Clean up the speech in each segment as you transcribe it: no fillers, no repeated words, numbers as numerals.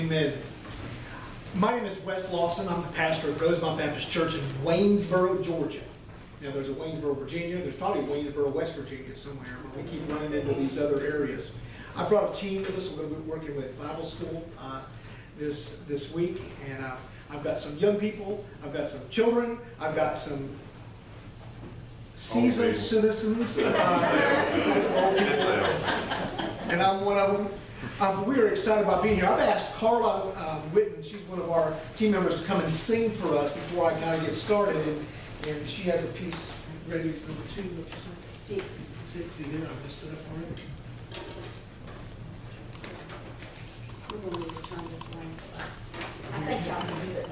Amen. My name is Wes Lawson. I'm the pastor of Rosemont Baptist Church in Waynesboro, Georgia. Now, there's a Waynesboro, Virginia. There's probably Waynesboro, West Virginia somewhere, but we keep running into these other areas. I brought a team with us. We're going to be working with Bible school this week, and I've got some young people. I've got some children. I've got some seasoned citizens. And I'm one of them. We are excited about being here. I've asked Carla Whitten, she's one of our team members, to come and sing for us before I kind of get started. And she has a piece ready. It's number 2. Six. Even I messed it up already. We're going to need to turn this one. I think y'all can do it.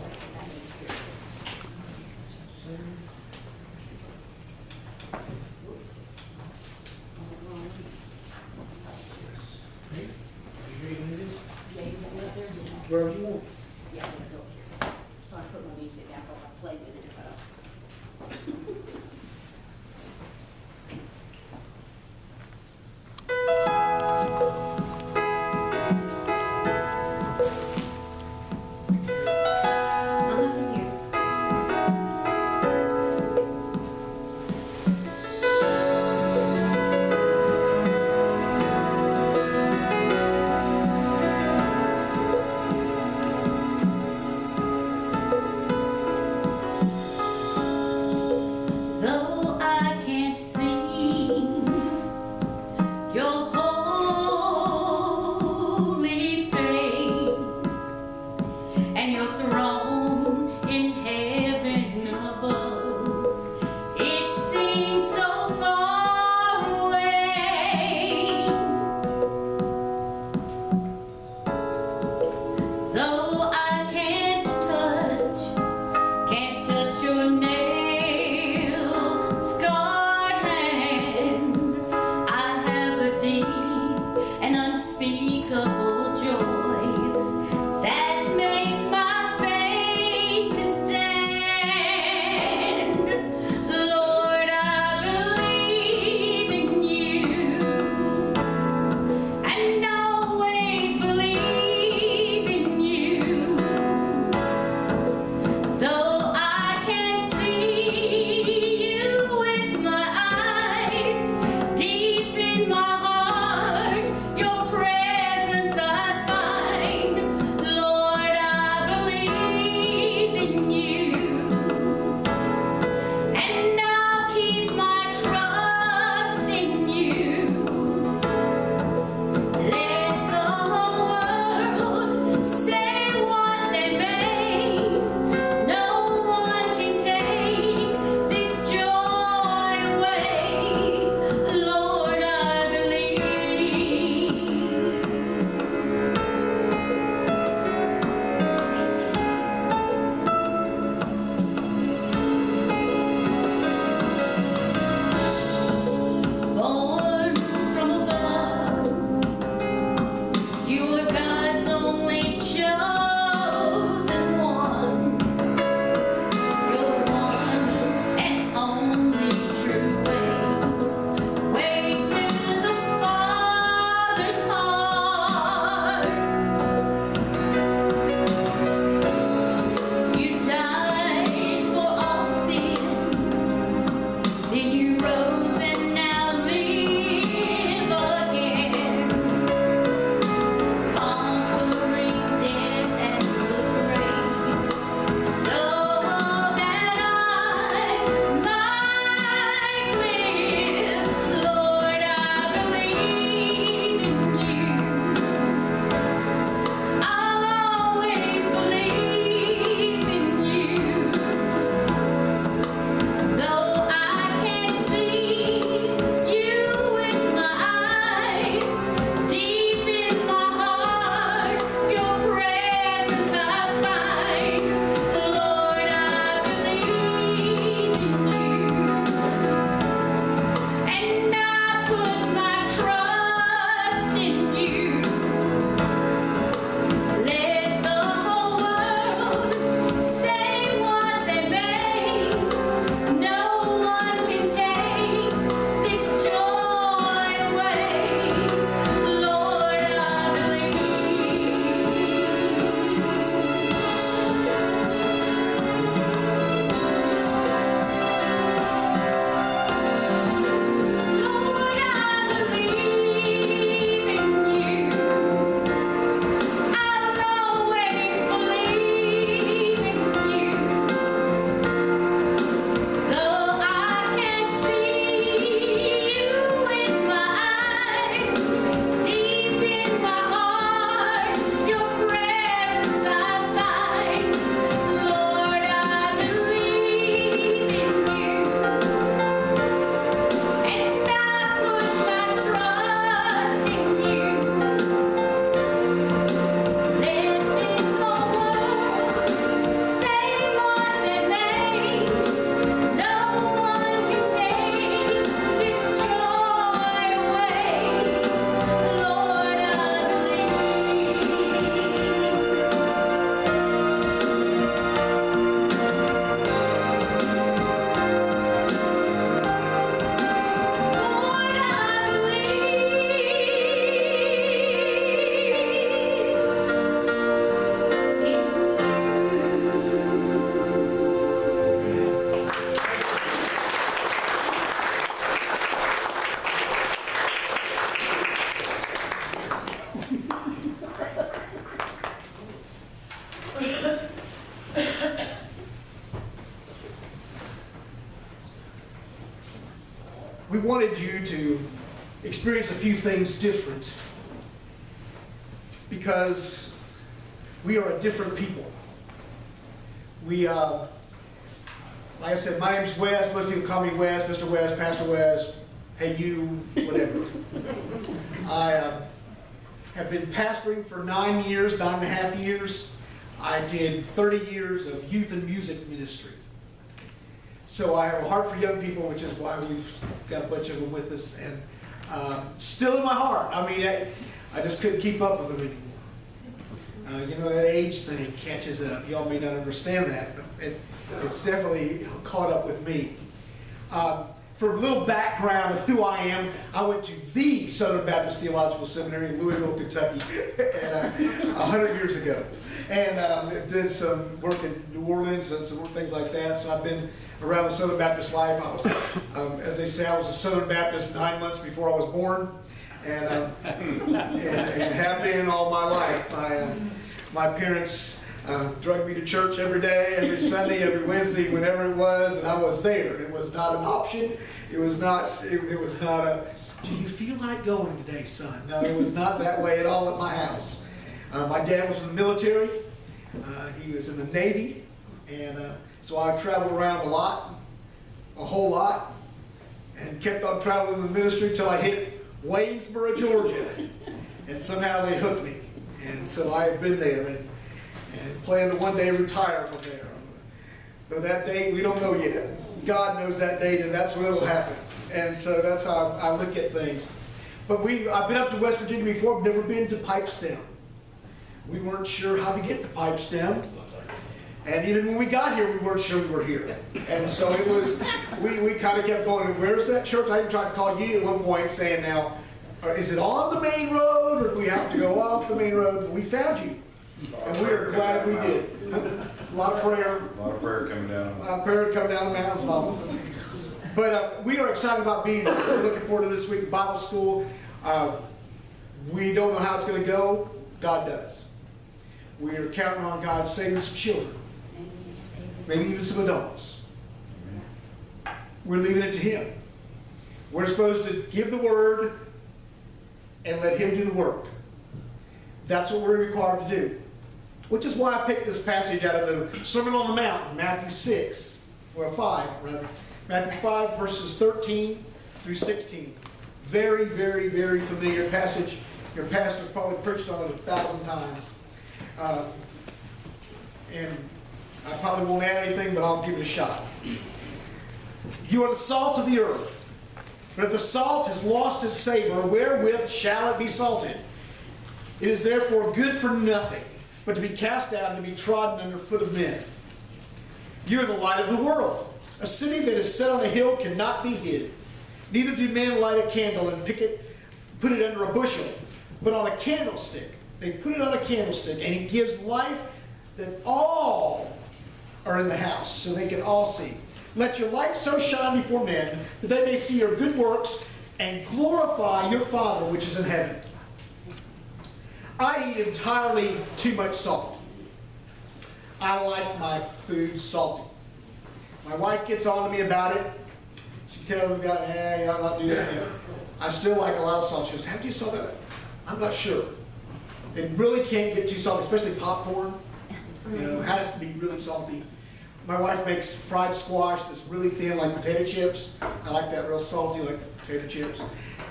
Wherever you want. Yeah, I'm gonna go here. So I put my music down because I played with it if I don't. I'm up in here. we wanted you to experience a few things different because we are a different people. We, like I said, my name's Wes. Most people call me Wes, Mr. Wes, Pastor Wes, hey you, whatever. I have been pastoring for 9 years, 9.5 years. I did 30 years of youth and music ministry. So I have a heart for young people, which is why we've got a bunch of them with us. And still in my heart, I mean, I just couldn't keep up with them anymore. You know, that age thing catches up. Y'all may not understand that, but it's definitely caught up with me. For a little background of who I am, I went to the Southern Baptist Theological Seminary in Louisville, Kentucky, 100 years ago. And did some work in New Orleans and some things like that. So I've been around the Southern Baptist life. I was, as they say, I was a Southern Baptist 9 months before I was born, and have been all my life. My parents drug me to church every day, every Sunday, every Wednesday, whenever it was, and I was there. It was not an option. It was not a, do you feel like going today, son? No, it was not that way at all at my house. My dad was in the military. He was in the Navy, and so I traveled around a whole lot, and kept on traveling in the ministry till I hit Waynesboro, Georgia, and somehow they hooked me. And so I have been there and plan to one day retire from there. But that date, we don't know yet. God knows that date, and that's when it'll happen. And so that's how I look at things. But I've been up to West Virginia before. I've never been to Pipestem. We weren't sure how to get to Pipestem. And even when we got here, we weren't sure we were here. And so it was, we kind of kept going, where's that church? I even tried to call you at one point saying, now, is it on the main road, or do we have to go off the main road? And we found you. And we are glad we did. A lot of prayer. A lot of prayer coming down. A lot of prayer coming down the mountain. But we are excited about being here. We're looking forward to this week of Bible school. We don't know how it's going to go. God does. We are counting on God saving some children. Maybe even some adults. We're leaving it to Him. We're supposed to give the word and let Him do the work. That's what we're required to do. Which is why I picked this passage out of the Sermon on the Mount, Matthew 6, or 5, rather. Matthew 5, verses 13 through 16. Very, very, very familiar passage. Your pastor's probably preached on it 1,000 times. And I probably won't add anything, but I'll give it a shot. You are the salt of the earth. But if the salt has lost its savor, wherewith shall it be salted? It is therefore good for nothing, but to be cast out and to be trodden under foot of men. You are the light of the world. A city that is set on a hill cannot be hid. Neither do men light a candle and put it under a bushel, but on a candlestick. They put it on a candlestick, and it gives life that all are in the house, so they can all see. Let your light so shine before men that they may see your good works and glorify your Father which is in heaven. I eat entirely too much salt. I like my food salty. My wife gets on to me about it. She tells me, you ought not do that yet. I still like a lot of salt. She goes, how do you salt that? I'm not sure. It really can't get too salty, especially popcorn. You know, it has to be really salty. My wife makes fried squash that's really thin, like potato chips. I like that real salty, like potato chips.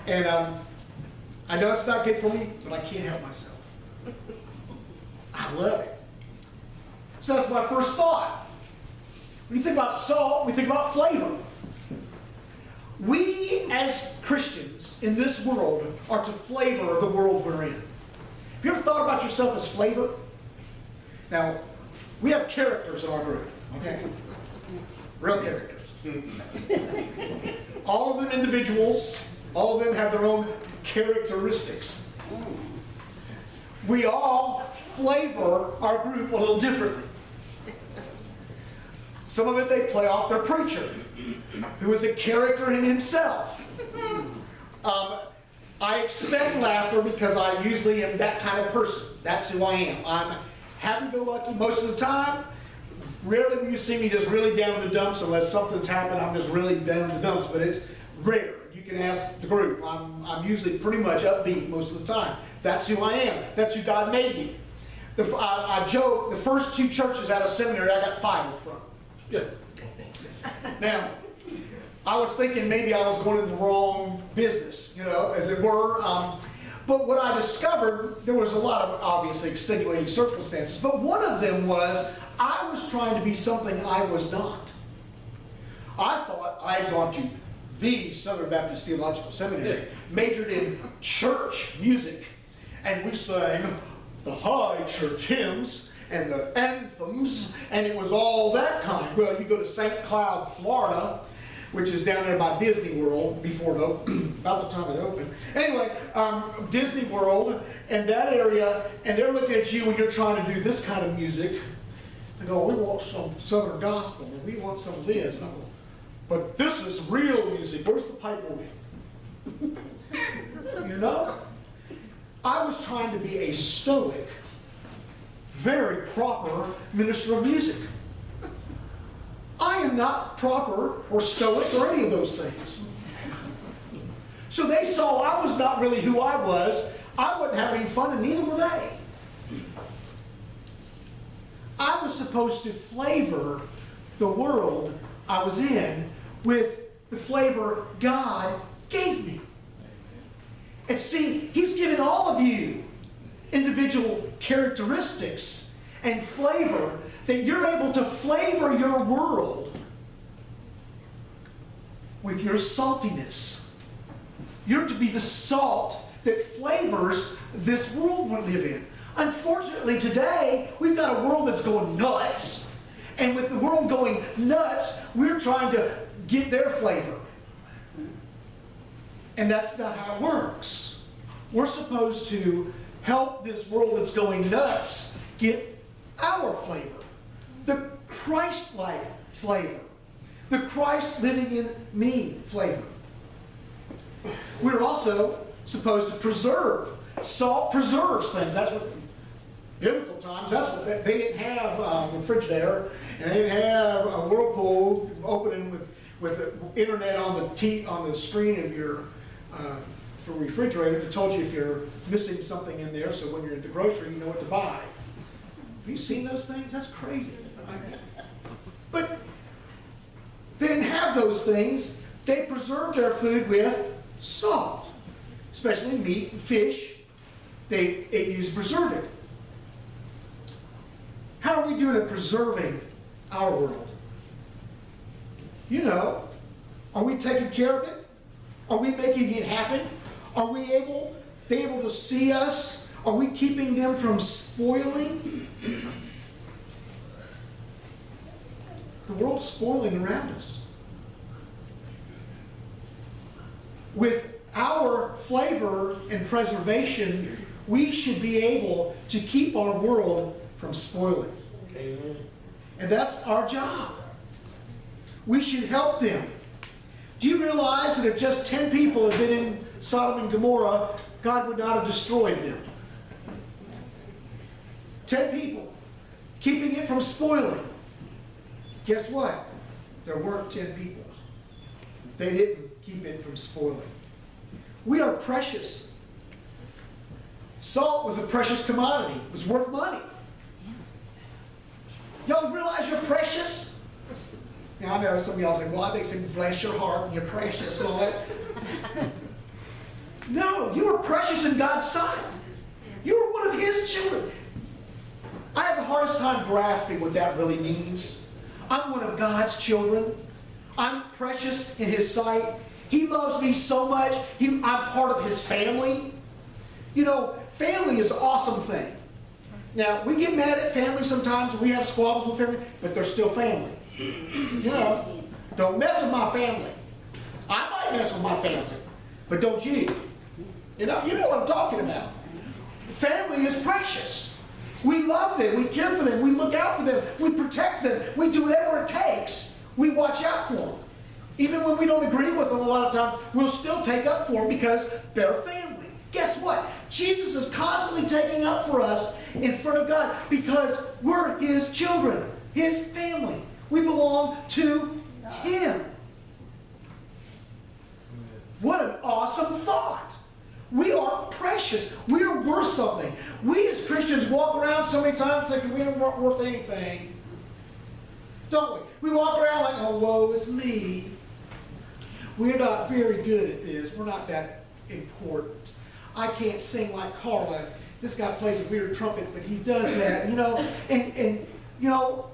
And I know it's not good for me, but I can't help myself. I love it. So that's my first thought. When you think about salt, we think about flavor. We as Christians in this world are to flavor the world we're in. Have you ever thought about yourself as flavor? Now, we have characters in our group, okay? Real characters. All of them individuals, all of them have their own characteristics. We all flavor our group a little differently. Some of it they play off their preacher, who is a character in himself. I expect laughter because I usually am that kind of person. That's who I am. I'm happy-go-lucky most of the time. Rarely will you see me just really down in the dumps unless something's happened. I'm just really down in the dumps, but it's rare. You can ask the group. I'm usually pretty much upbeat most of the time. That's who I am. That's who God made me. I joke, the first 2 churches out of seminary I got fired from. Now, I was thinking maybe I was going in the wrong business, as it were. But what I discovered, there was a lot of obviously extenuating circumstances, but one of them was I was trying to be something I was not. I thought I had gone to the Southern Baptist Theological Seminary, majored in church music, and we sang the high church hymns and the anthems, and it was all that kind. Well, you go to St. Cloud, Florida, which is down there by Disney World, before it opened, about the time it opened. Anyway, Disney World and that area, and they're looking at you when you're trying to do this kind of music. They go, we want some Southern gospel, and we want some of this. And I go, but this is real music. Where's the pipe organ? I was trying to be a stoic, very proper minister of music. I am not proper or stoic or any of those things. So they saw I was not really who I was. I wasn't having any fun, and neither were they. I was supposed to flavor the world I was in with the flavor God gave me. And see, He's given all of you individual characteristics and flavor that you're able to flavor your world with your saltiness. You're to be the salt that flavors this world we live in. Unfortunately, today, we've got a world that's going nuts. And with the world going nuts, we're trying to get their flavor. And that's not how it works. We're supposed to help this world that's going nuts get our flavor. The Christ-like flavor. The Christ living in me flavor. We're also supposed to preserve. Salt preserves things. That's what, biblical times, that's what, they didn't have a Frigidaire, and they didn't have a Whirlpool opening with the internet on the screen of your for refrigerator that told you if you're missing something in there, so when you're at the grocery, you know what to buy. Have you seen those things? That's crazy. But they didn't have those things. They preserved their food with salt, especially meat and fish. They used preserving. How are we doing at preserving our world? Are we taking care of it? Are we making it happen? Are we able to see us? Are we keeping them from spoiling? The world's spoiling around us. With our flavor and preservation, we should be able to keep our world from spoiling. Amen. And that's our job. We should help them. Do you realize that if just 10 people had been in Sodom and Gomorrah, God would not have destroyed them? 10 people, keeping it from spoiling. Guess what? There weren't 10 people. They didn't keep it from spoiling. We are precious. Salt was a precious commodity. It was worth money. Y'all realize you're precious? Now, I know some of y'all say, well, I think say, bless your heart and you're precious and all that. No, you are precious in God's sight. You are one of His children. I have the hardest time grasping what that really means. I'm one of God's children. I'm precious in His sight. He loves me so much. I'm part of His family. Family is an awesome thing. Now, we get mad at family sometimes. We have squabbles with family, but they're still family. Don't mess with my family. I might mess with my family, but don't you. You know what I'm talking about. Family is precious. We love them. We care for them. We look out for them. We protect them. We do whatever it takes. We watch out for them. Even when we don't agree with them a lot of times, we'll still take up for them because they're family. Guess what? Jesus is constantly taking up for us in front of God because we're His children, His family. We belong to Him. What an awesome thought. We are precious. We are worth something. We as Christians walk around so many times thinking we aren't worth anything. Don't we? We walk around like, oh, woe is me. We're not very good at this. We're not that important. I can't sing like Carla. This guy plays a weird trumpet, but he does that, you know. And you know,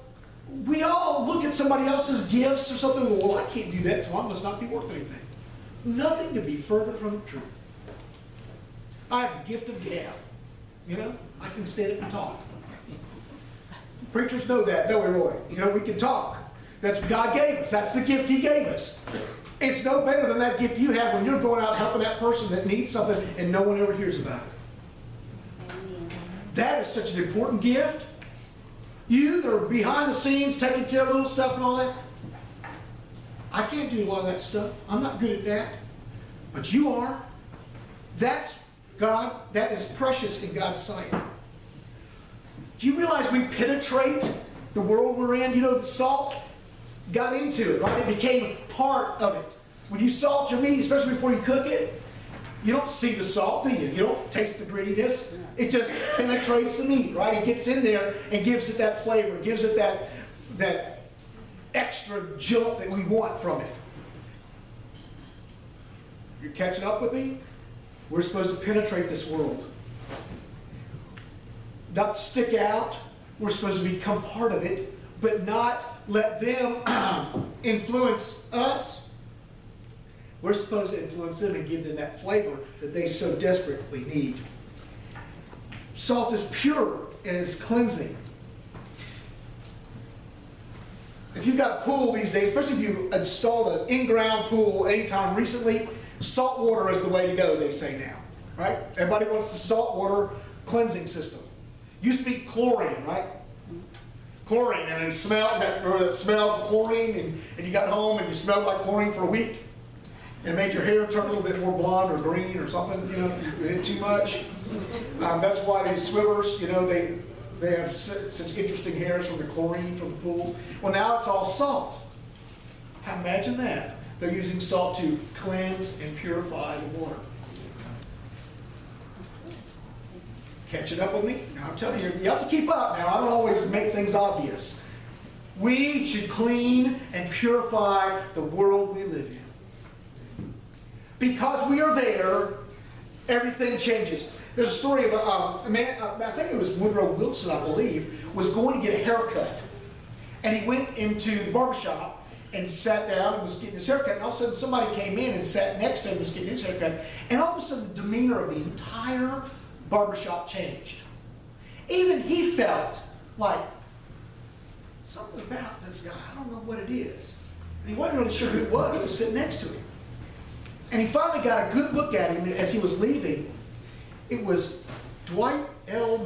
we all look at somebody else's gifts or something and go, well, I can't do that, so I must not be worth anything. Nothing could be further from the truth. I have the gift of gab. You know, I can stand up and talk. Preachers know that, don't we, Roy? You know, we can talk. That's what God gave us. That's the gift He gave us. It's no better than that gift you have when you're going out helping that person that needs something and no one ever hears about it. Amen. That is such an important gift. You that are behind the scenes taking care of little stuff and all that. I can't do a lot of that stuff. I'm not good at that. But you are. That's God. That is precious in God's sight. Do you realize we penetrate the world we're in? You know, the salt got into it, right? It became part of it. When you salt your meat, especially before you cook it, you don't see the salt, do you? You don't taste the grittiness. It just penetrates the meat, right? It gets in there and gives it that flavor, gives it that extra jolt that we want from it. You're catching up with me? We're supposed to penetrate this world. Not stick out. We're supposed to become part of it, but not let them influence us. We're supposed to influence them and give them that flavor that they so desperately need. Salt is pure and is cleansing. If you've got a pool these days, especially if you installed an in-ground pool anytime recently, salt water is the way to go, they say now. Right? Everybody wants the salt water cleansing system. Used to be chlorine, right? Chlorine, and it smelled, remember that smell of chlorine, and you got home and you smelled like chlorine for a week? And it made your hair turn a little bit more blonde or green or something, you know, if you hit too much. That's why these swimmers, you know, they have such interesting hairs from the chlorine from the pool. Well, now it's all salt. Imagine that. They're using salt to cleanse and purify the water. Catching up with me? Now I'm telling you, you have to keep up. Now I don't always make things obvious. We should clean and purify the world we live in. Because we are there, everything changes. There's a story of a man, I think it was Woodrow Wilson, I believe, was going to get a haircut. And he went into the barbershop and sat down and was getting his haircut. And all of a sudden somebody came in and sat next to him and was getting his haircut. And all of a sudden the demeanor of the entire barbershop changed. Even he felt like something about this guy, I don't know what it is. And he wasn't really sure who it was who was sitting next to him. And he finally got a good look at him as he was leaving. It was Dwight L.